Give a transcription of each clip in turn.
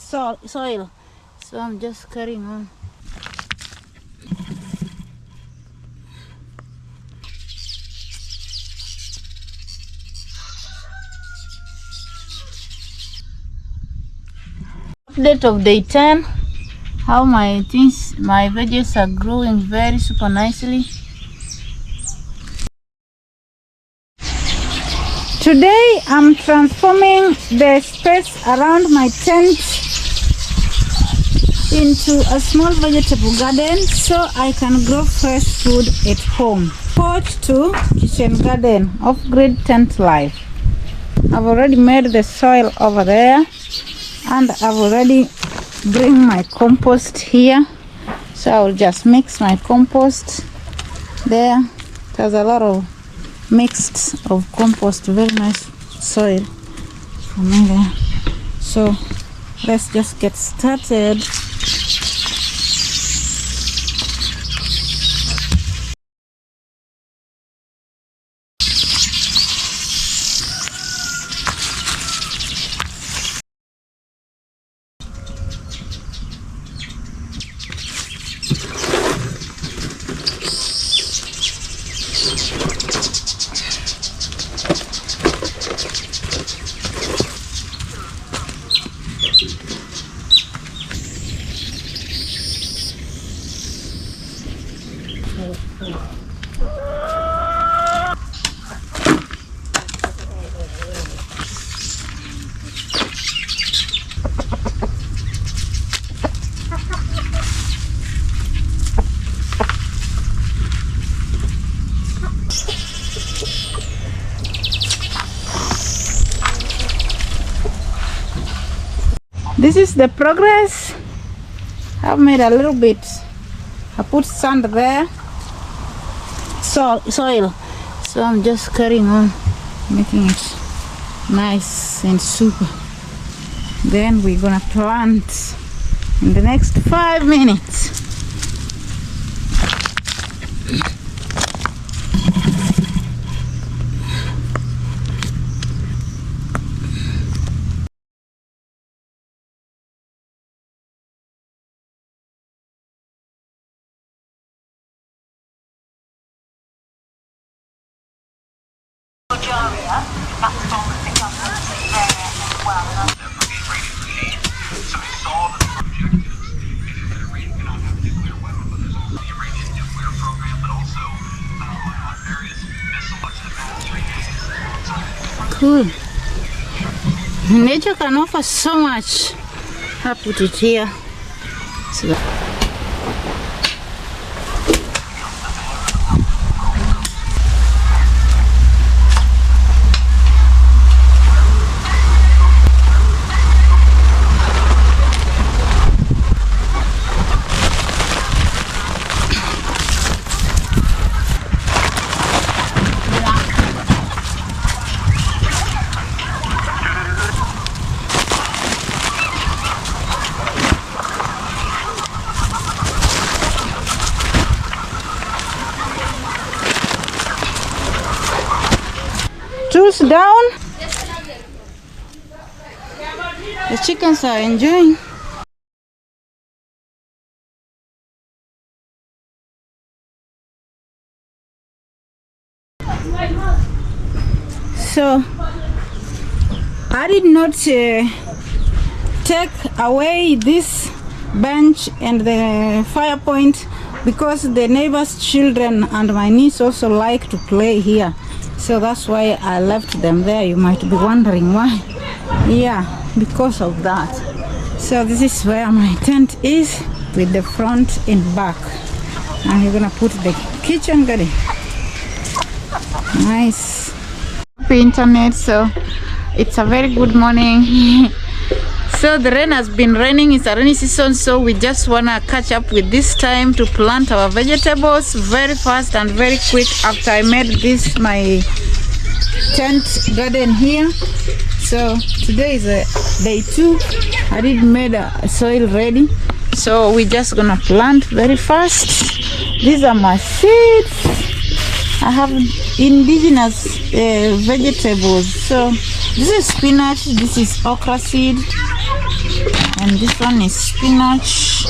soil. So I'm just carrying on. Update of day 10. How my veggies are growing very super nicely. Today I'm transforming the space around my tent into a small vegetable garden so I can grow fresh food at home. Porch to kitchen garden, off-grid tent life. I've already made the soil over there, and I've already bring my compost here. So I'll just mix my compost there. There's a lot of mixed of compost, very nice soil for me there. So let's just get started. This is the progress. I've made a little bit. I put sand there, soil. So I'm just carrying on, making it nice and super. Then we're gonna plant in the next 5 minutes. Cool. Nature can offer so much. I put it here. So tools down. The chickens are enjoying. So I did not take away this bench and the fire point because the neighbor's children and my niece also like to play here. So that's why I left them there. You might be wondering why. Yeah, because of that. So this is where my tent is, with the front and back. And you're gonna put the kitchen garden. Nice. Happy internet, so it's a very good morning. So the rain has been raining. It's a rainy season, so we just wanna catch up with this time to plant our vegetables very fast and very quick after I made this my tent garden here. So today is day 2. I did made a soil ready, so we're just gonna plant very fast. These are my seeds. I have indigenous vegetables. So this is spinach, this is okra seed, And this one is spinach.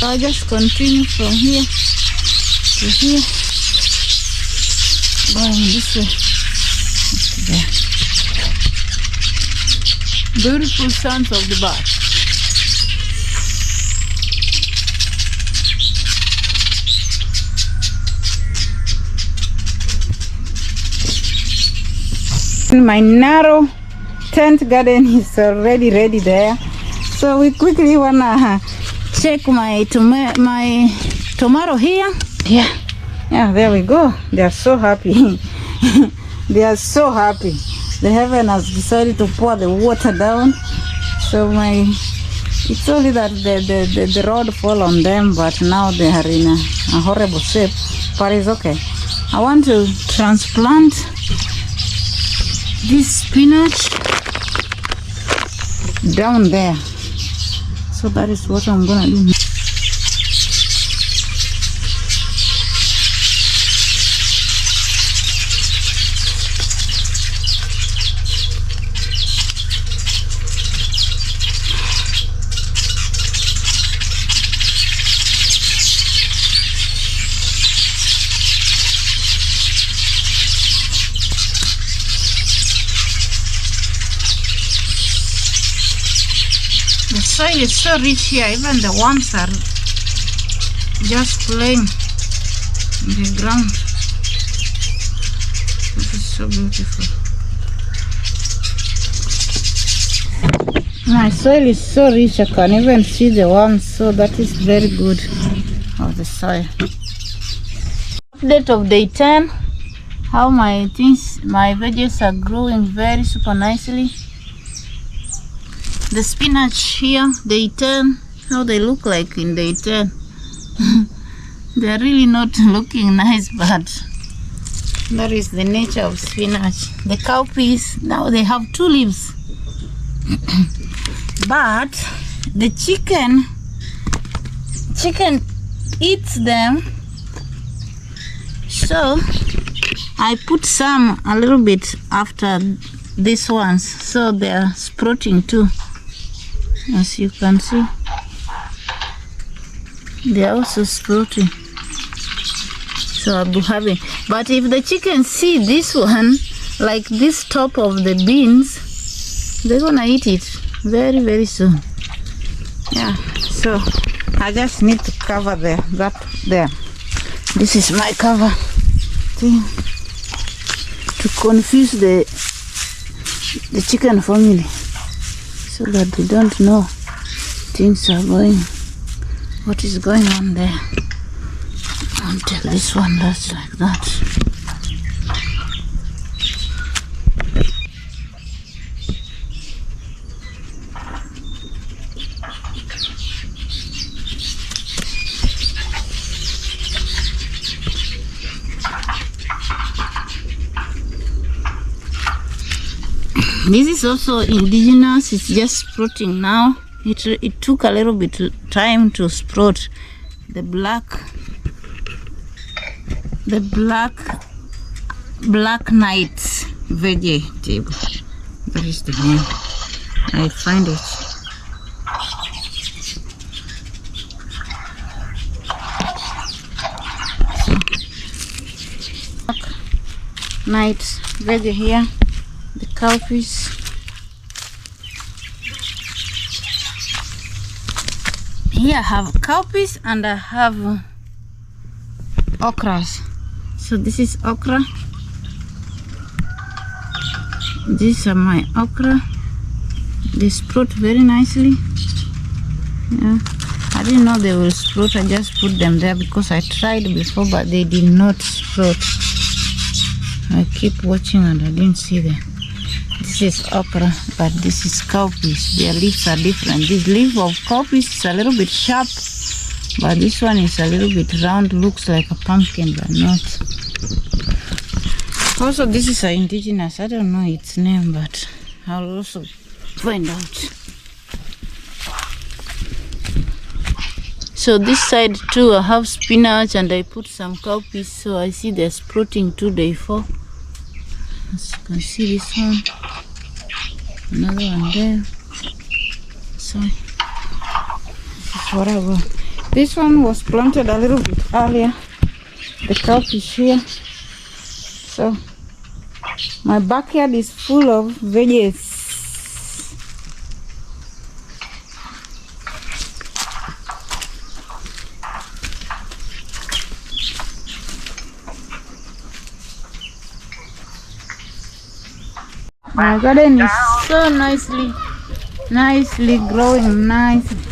I'll just continue from here to here, going this way. There. Beautiful sounds of the bird. My narrow tent garden is already ready there, so we quickly wanna check my tomato here. Yeah, there we go. They are so happy. They are so happy. The heaven has decided to pour the water down, so it's only that the road fall on them, but now they are in a horrible shape, but it's okay. I want to transplant this spinach down there. So that is what I'm gonna do. The soil is so rich here, even the worms are just playing in the ground. This is so beautiful. My soil is so rich, I can even see the worms, so that is very good of the soil. Update of day 10, how my veggies are growing very super nicely. The spinach here, day 10, how they look like in day 10. They are really not looking nice, but that is the nature of spinach. The cowpeas, now they have 2 leaves. But the chicken eats them, so I put some a little bit after these ones, so they are sprouting too. As you can see, they are also sprouting, so I'll be having. But if the chickens see this one, like this top of the beans, they're gonna eat it very, very soon. Yeah, so I just need to cover that there. This is my cover thing to confuse the chicken family, so that they don't know things are going what is going on there until this one does like that. This is also indigenous. It's just sprouting now. It took a little bit time to sprout. The black night vegetable. That is the name. I find it. So, night veggie here. The cowpeas. Here I have cowpeas and I have okras. So this is okra. These are my okra. They sprout very nicely. Yeah, I didn't know they will sprout. I just put them there because I tried before, but they did not sprout. I keep watching and I didn't see them. This is okra, but this is cowpeas. Their leaves are different. This leaf of cowpeas is a little bit sharp, but this one is a little bit round, looks like a pumpkin, but not. Also, this is an indigenous. I don't know its name, but I'll also find out. So this side too, I have spinach and I put some cowpeas. So I see they're sprouting 2 day 4. As you can see, this one, another one there. So this is what I got. This one was planted a little bit earlier. The cowpeas here. So my backyard is full of veggies. My garden is so nicely growing nicely.